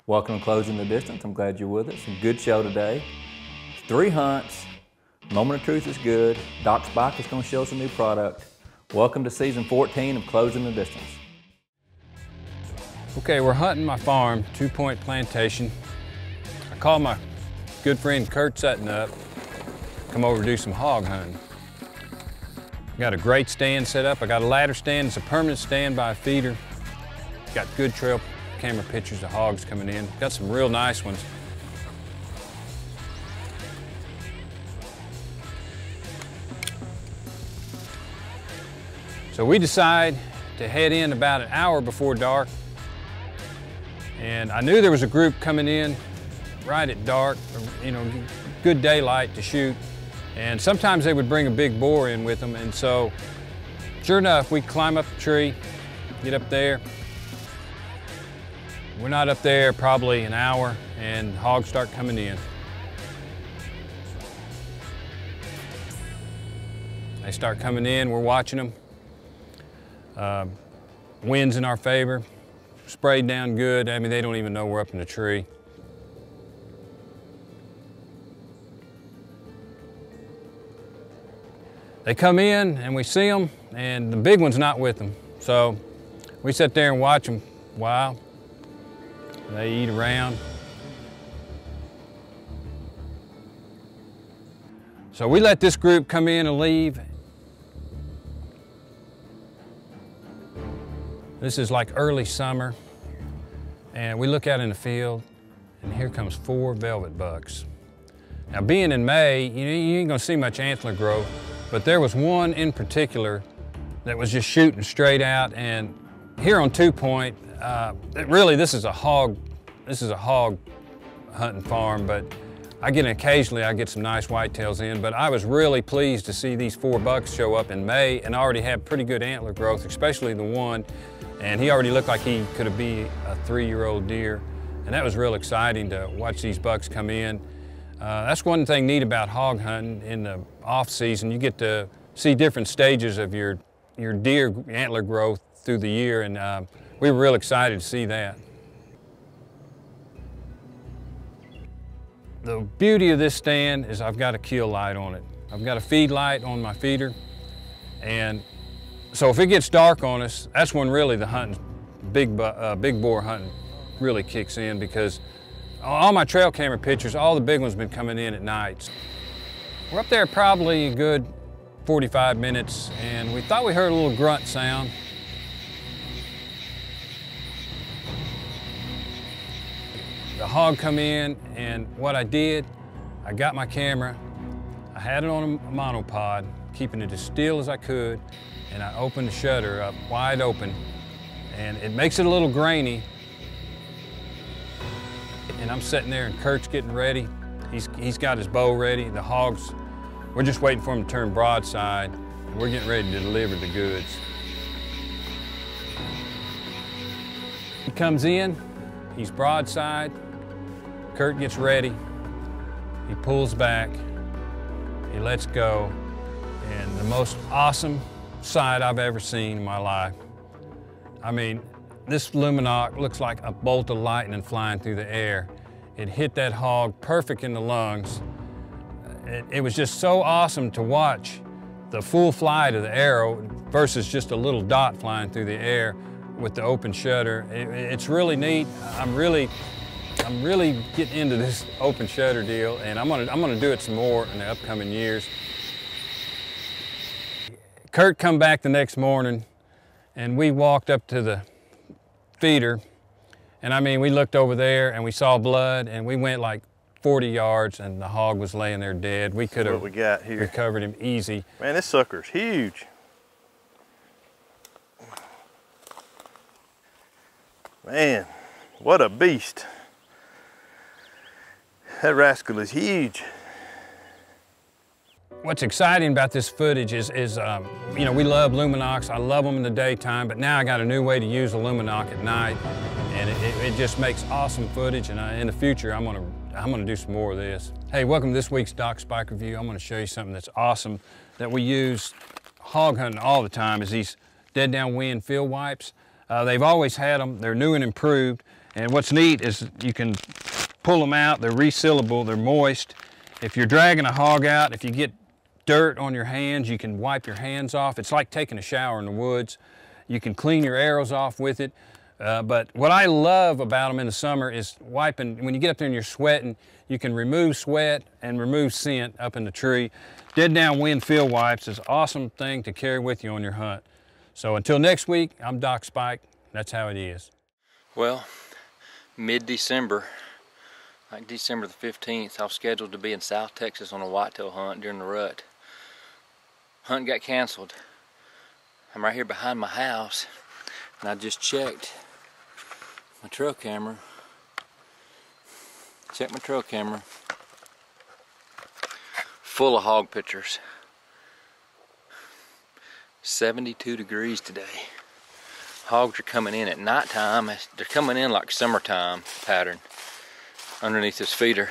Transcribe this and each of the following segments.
Welcome to Closing the Distance. I'm glad you're with us. A good show today. 3 hunts. Moment of Truth is good. Doc Spike is going to show us a new product. Welcome to season 14 of Closing the Distance. Okay, we're hunting my farm, 2 Point Plantation. I called my good friend Kurt Sutton up, come over to do some hog hunting. Got a great stand set up. I got a ladder stand. It's a permanent stand by a feeder. Got good trail camera pictures of hogs coming in. Got some real nice ones. So we decide to head in about an hour before dark. And I knew there was a group coming in right at dark, you know, good daylight to shoot. And sometimes they would bring a big boar in with them. And so, sure enough, we climb up the tree, get up there. We're not up there probably an hour, and hogs start coming in. They start coming in, we're watching them. Wind's in our favor, sprayed down good. I mean, they don't even know we're up in the tree. They come in and we see them, and the big one's not with them. So we sit there and watch them a while. They eat around. So we let this group come in and leave. This is like early summer, and we look out in the field, and here comes 4 velvet bucks. Now, being in May, you ain't gonna see much antler growth, but there was one in particular that was just shooting straight out. And here on 2 Point, really this is a hog hunting farm, but occasionally I get some nice whitetails in. But I was really pleased to see these 4 bucks show up in May and already have pretty good antler growth, especially the one. And he already looked like he could have been a 3-year-old deer. And that was real exciting to watch these bucks come in. That's one thing neat about hog hunting in the off season. You get to see different stages of your deer antler growth through the year, and we were real excited to see that. The beauty of this stand is I've got a kill light on it. I've got a feed light on my feeder, and so if it gets dark on us, that's when really the hunting, big boar hunting really kicks in, because all my trail camera pictures, all the big ones been coming in at night. We're up there probably a good 45 minutes, and we thought we heard a little grunt sound. The hog come in, and what I did, I got my camera, I had it on a monopod, keeping it as still as I could, and I opened the shutter up wide open, and it makes it a little grainy. And I'm sitting there, and Kurt's getting ready. He's got his bow ready. The hogs, we're just waiting for him to turn broadside. We're getting ready to deliver the goods. He comes in, he's broadside. Kurt gets ready. He pulls back, he lets go, and the most awesome sight I've ever seen in my life. I mean, this luminoc looks like a bolt of lightning flying through the air. It hit that hog perfect in the lungs. It was just so awesome to watch the full flight of the arrow versus just a little dot flying through the air with the open shutter. It's really neat. I'm really getting into this open shutter deal, and I'm gonna do it some more in the upcoming years. Kurt come back the next morning, and we walked up to the feeder, and I mean, we looked over there and we saw blood, and we went like 40 yards, and the hog was laying there dead. We could have recovered him easy. Man, this sucker's huge. Man, what a beast. That rascal is huge. What's exciting about this footage is you know, we love luminocs. I love them in the daytime, but now I got a new way to use a luminoc at night, and it just makes awesome footage. And in the future, I'm gonna do some more of this. Hey, welcome to this week's Doc Spike Review. I'm gonna show you something that's awesome that we use hog hunting all the time, is these dead downwind field wipes. They've always had them. They're new and improved. And what's neat is you can pull them out, they're resealable, they're moist. If you're dragging a hog out, if you get dirt on your hands, you can wipe your hands off. It's like taking a shower in the woods. You can clean your arrows off with it. But what I love about them in the summer is wiping. When you get up there and you're sweating, you can remove sweat and remove scent up in the tree. Dead downwind field wipes is an awesome thing to carry with you on your hunt. So until next week, I'm Doc Spike. That's how it is. Well, mid-December, like December the 15th, I was scheduled to be in South Texas on a whitetail hunt during the rut. Hunt got canceled. I'm right here behind my house, and I just checked my trail camera. Check my trail camera. Full of hog pictures. 72 degrees today. Hogs are coming in at nighttime. They're coming in like summertime pattern underneath this feeder.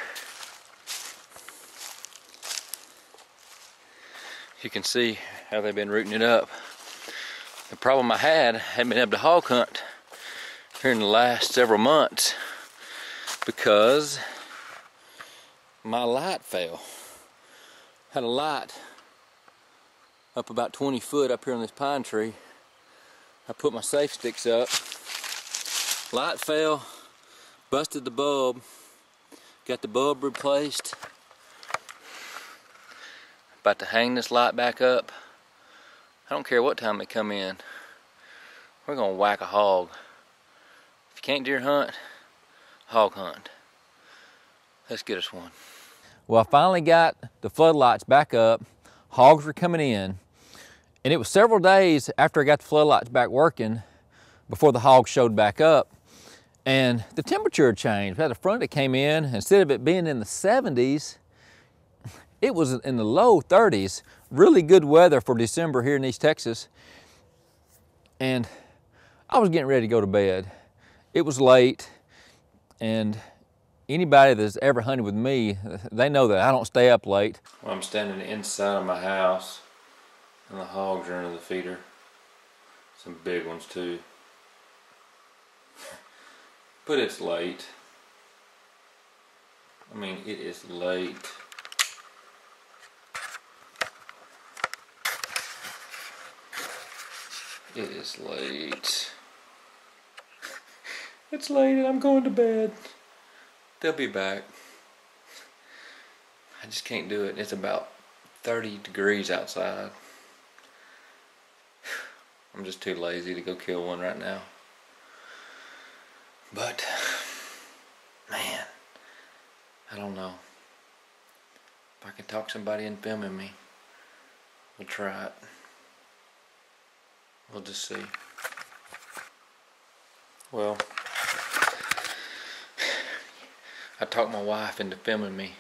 You can see how they've been rooting it up. The problem I hadn't been able to hog hunt here in the last several months because my light fell. Had a light up about 20 foot up here on this pine tree. I put my safe sticks up. Light fell, busted the bulb, got the bulb replaced. About to hang this light back up. I don't care what time they come in. We're gonna whack a hog. If you can't deer hunt, hog hunt. Let's get us one. Well, I finally got the floodlights back up. Hogs were coming in. And it was several days after I got the floodlights back working before the hogs showed back up. And the temperature changed. At the front it came in, instead of it being in the 70s, it was in the low 30s. Really good weather for December here in East Texas. And I was getting ready to go to bed. It was late, and anybody that's ever hunted with me, they know that I don't stay up late. Well, I'm standing inside of my house, and the hogs are under the feeder. Some big ones too. But it's late. I mean, it is late. It is late. It's late and I'm going to bed. They'll be back. I just can't do it. It's about 30 degrees outside. I'm just too lazy to go kill one right now. But, man, I don't know. If I can talk somebody into filming me, we'll try it. We'll just see. Well, I talked my wife into filming me.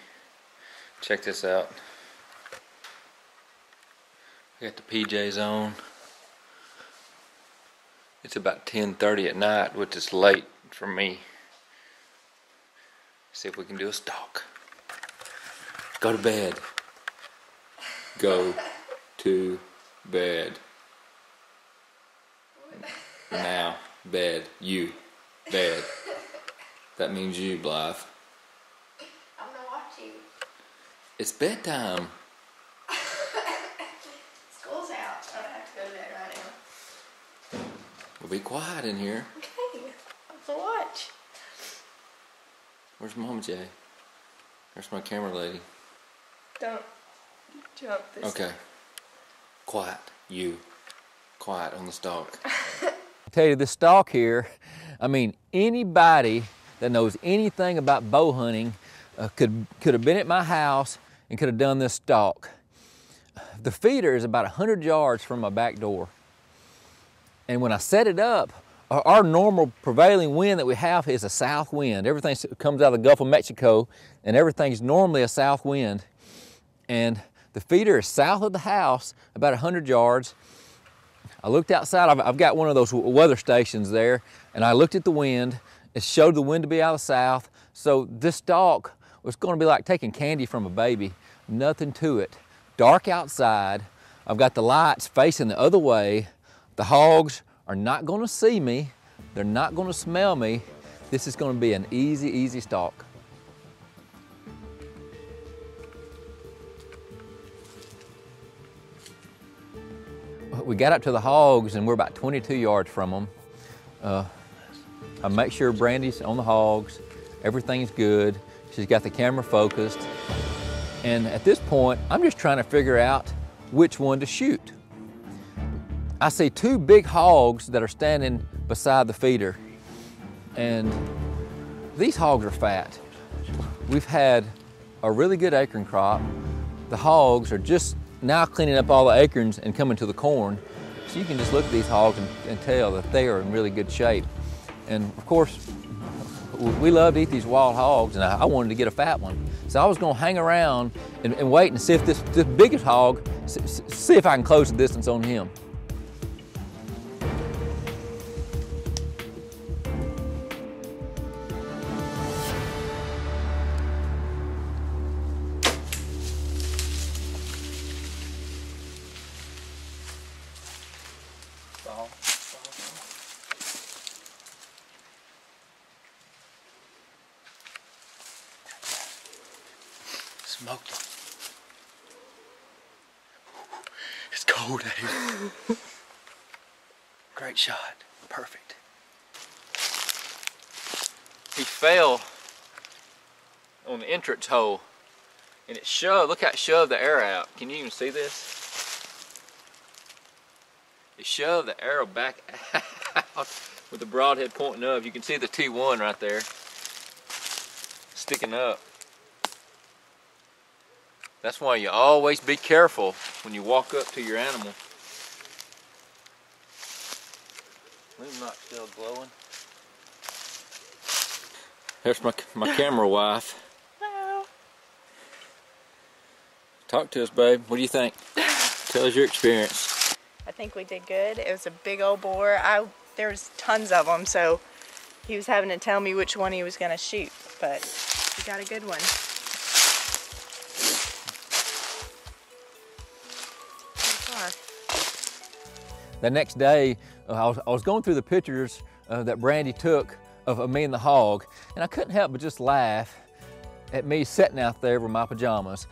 Check this out. I got the PJs on. It's about 10:30 at night, which is late for me. See if we can do a stalk. Go to bed. Go to bed. Now, bed. You. Bed. That means you, Blythe. I'm gonna watch you. It's bedtime. School's out. I don't have to go to bed right now. Well, be quiet in here. Okay. I'm gonna watch. Where's Mama J? There's my camera lady. Don't jump this. Okay. Quiet. You. Quiet on the stalk. I tell you, this stalk here, I mean, anybody that knows anything about bow hunting could have been at my house and could have done this stalk. The feeder is about 100 yards from my back door. And when I set it up, our normal prevailing wind that we have is a south wind. Everything comes out of the Gulf of Mexico, and everything's normally a south wind. And the feeder is south of the house, about 100 yards. I looked outside. I've got one of those weather stations there, and I looked at the wind. It showed the wind to be out of the south. So this stalk was going to be like taking candy from a baby. Nothing to it. Dark outside. I've got the lights facing the other way. The hogs are not going to see me. They're not going to smell me. This is going to be an easy, easy stalk. We got up to the hogs and we're about 22 yards from them. I make sure Brandy's on the hogs, everything's good. She's got the camera focused. And at this point, I'm just trying to figure out which one to shoot. I see two big hogs that are standing beside the feeder. And these hogs are fat. We've had a really good acorn crop. The hogs are just now cleaning up all the acorns and coming to the corn. So you can just look at these hogs and tell that they are in really good shape. And of course, we love to eat these wild hogs, and I wanted to get a fat one. So I was gonna hang around and wait and see if this biggest hog, see if I can close the distance on him. Smoked him. It's cold, Dave. Great shot. Perfect. He fell on the entrance hole and it shoved, look how it shoved the air out. Can you even see this? It shoved the arrow back out with the broadhead pointing up. You can see the T1 right there sticking up. That's why you always be careful when you walk up to your animal. Leave not still glowing. There's my camera wife. Hello. Talk to us, babe. What do you think? Tell us your experience. I think we did good. It was a big old boar. There was tons of them, so he was having to tell me which one he was going to shoot, but he got a good one. The next day, I was going through the pictures that Brandy took of me and the hog, and I couldn't help but just laugh at me sitting out there with my pajamas.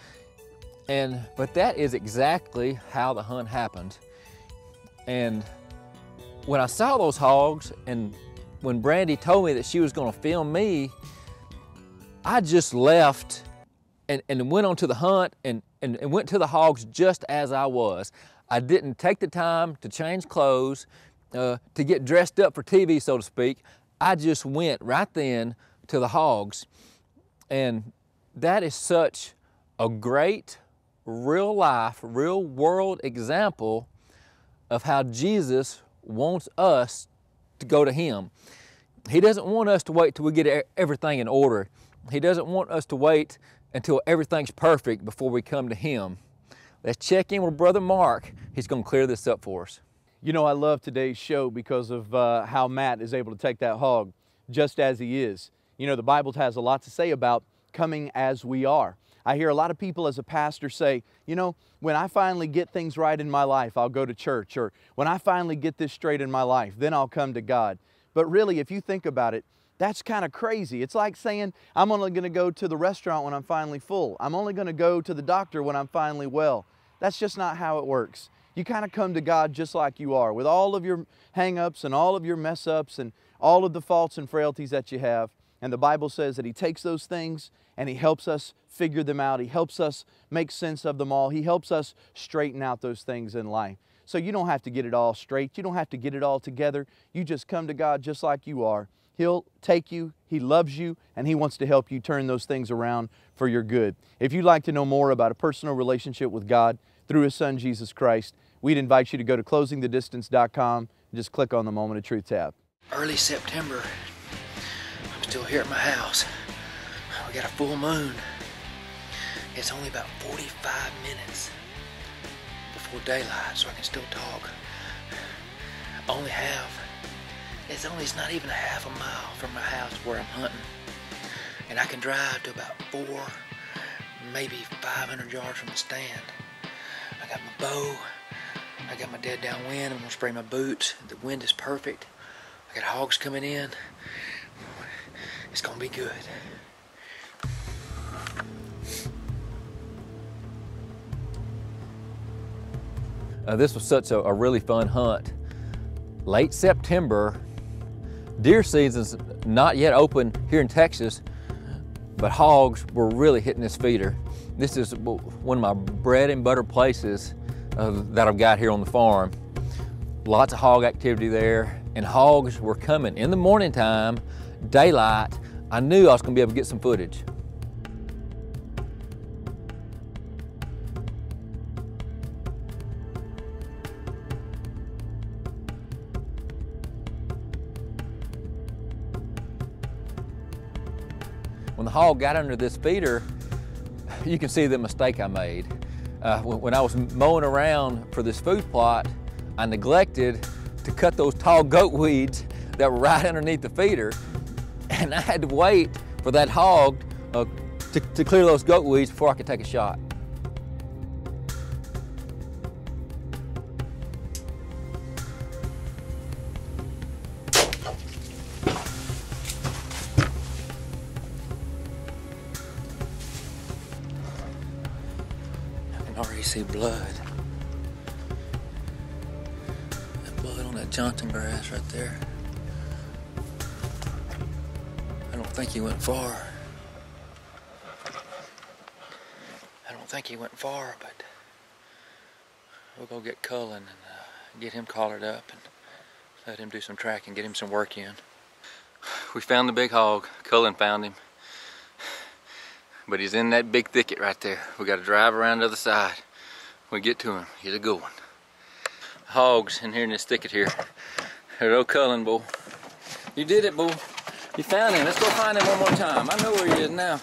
But that is exactly how the hunt happened. And when I saw those hogs, and when Brandy told me that she was going to film me, I just left and went on to the hunt and went to the hogs just as I was. I didn't take the time to change clothes, to get dressed up for TV, so to speak. I just went right then to the hogs. And that is such a great, real life, real world example of how Jesus wants us to go to Him. He doesn't want us to wait till we get everything in order. He doesn't want us to wait until everything's perfect before we come to Him. Let's check in with Brother Mark. He's going to clear this up for us. You know, I love today's show because of how Matt is able to take that hog just as he is. You know, the Bible has a lot to say about coming as we are. I hear a lot of people as a pastor say, you know, when I finally get things right in my life, I'll go to church, or when I finally get this straight in my life, then I'll come to God. But really, if you think about it, that's kind of crazy. It's like saying, I'm only going to go to the restaurant when I'm finally full. I'm only going to go to the doctor when I'm finally well. That's just not how it works. You kind of come to God just like you are, with all of your hang-ups and all of your mess-ups and all of the faults and frailties that you have. And the Bible says that He takes those things and He helps us figure them out. He helps us make sense of them all. He helps us straighten out those things in life. So you don't have to get it all straight. You don't have to get it all together. You just come to God just like you are. He'll take you, He loves you, and He wants to help you turn those things around for your good. If you'd like to know more about a personal relationship with God through His Son, Jesus Christ, we'd invite you to go to closingthedistance.com and just click on the Moment of Truth tab. Early September, I'm still here at my house. We got a full moon. It's only about 45 minutes before daylight, so I can still talk. It's not even a half a mile from my house where I'm hunting. And I can drive to about 400, maybe 500 yards from the stand. I got my bow, I got my dead downwind, I'm gonna spray my boots. The wind is perfect. I got hogs coming in. It's gonna be good. This was such a really fun hunt. Late September, deer season's not yet open here in Texas, but hogs were really hitting this feeder. This is one of my bread and butter places that I've got here on the farm. Lots of hog activity there, and hogs were coming in the morning time, daylight. I knew I was gonna be able to get some footage. When the hog got under this feeder, you can see the mistake I made. When I was mowing around for this food plot, I neglected to cut those tall goat weeds that were right underneath the feeder, and I had to wait for that hog to clear those goat weeds before I could take a shot. I can already see blood. That blood on that Johnson grass right there. I don't think he went far. I don't think he went far, but we'll go get Cullen and get him collared up and let him do some tracking, get him some work in. We found the big hog. Cullen found him. But he's in that big thicket right there. We got to drive around the other side. When we get to him, he's a good one. Hogs in here in this thicket here. There's old Cullen, bull. You did it, bull. You found him. Let's go find him one more time. I know where he is now.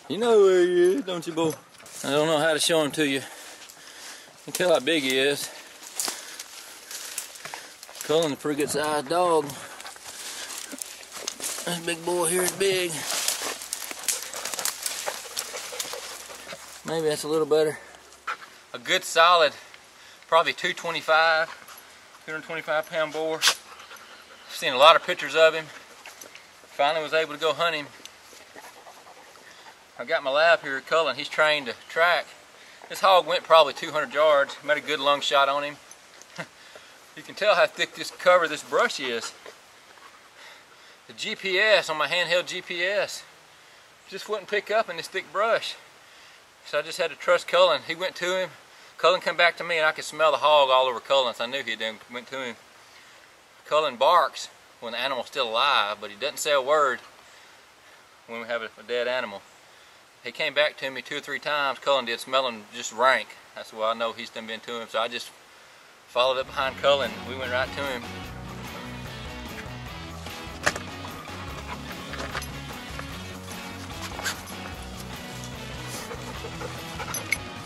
You know where he is, don't you, bull? I don't know how to show him to you. You can tell how big he is. Cullen's a pretty good sized dog. This big boy here is big. Maybe that's a little better. A good solid, probably 225 pound boar. I've seen a lot of pictures of him. Finally was able to go hunt him. I got my lab here, Cullen. He's trained to track. This hog went probably 200 yards. Made a good lung shot on him. You can tell how thick this cover, this brush is. The GPS on my handheld GPS just wouldn't pick up in this thick brush. So I just had to trust Cullen. He went to him. Cullen come back to me, and I could smell the hog all over Cullen, so I knew he went to him. Cullen barks when the animal's still alive, but he doesn't say a word when we have a dead animal. He came back to me 2 or 3 times. Cullen did, smelling just rank. That's why I know he's done been to him. So I just followed up behind Cullen. We went right to him.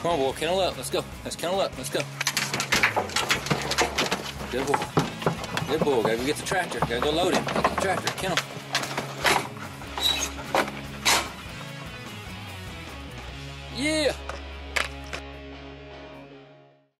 Come on, boy, kennel up. Let's go. Let's kennel up. Let's go. Good boy. Good boy. Gotta go get the tractor. Gotta go load him. Get the tractor. Kennel.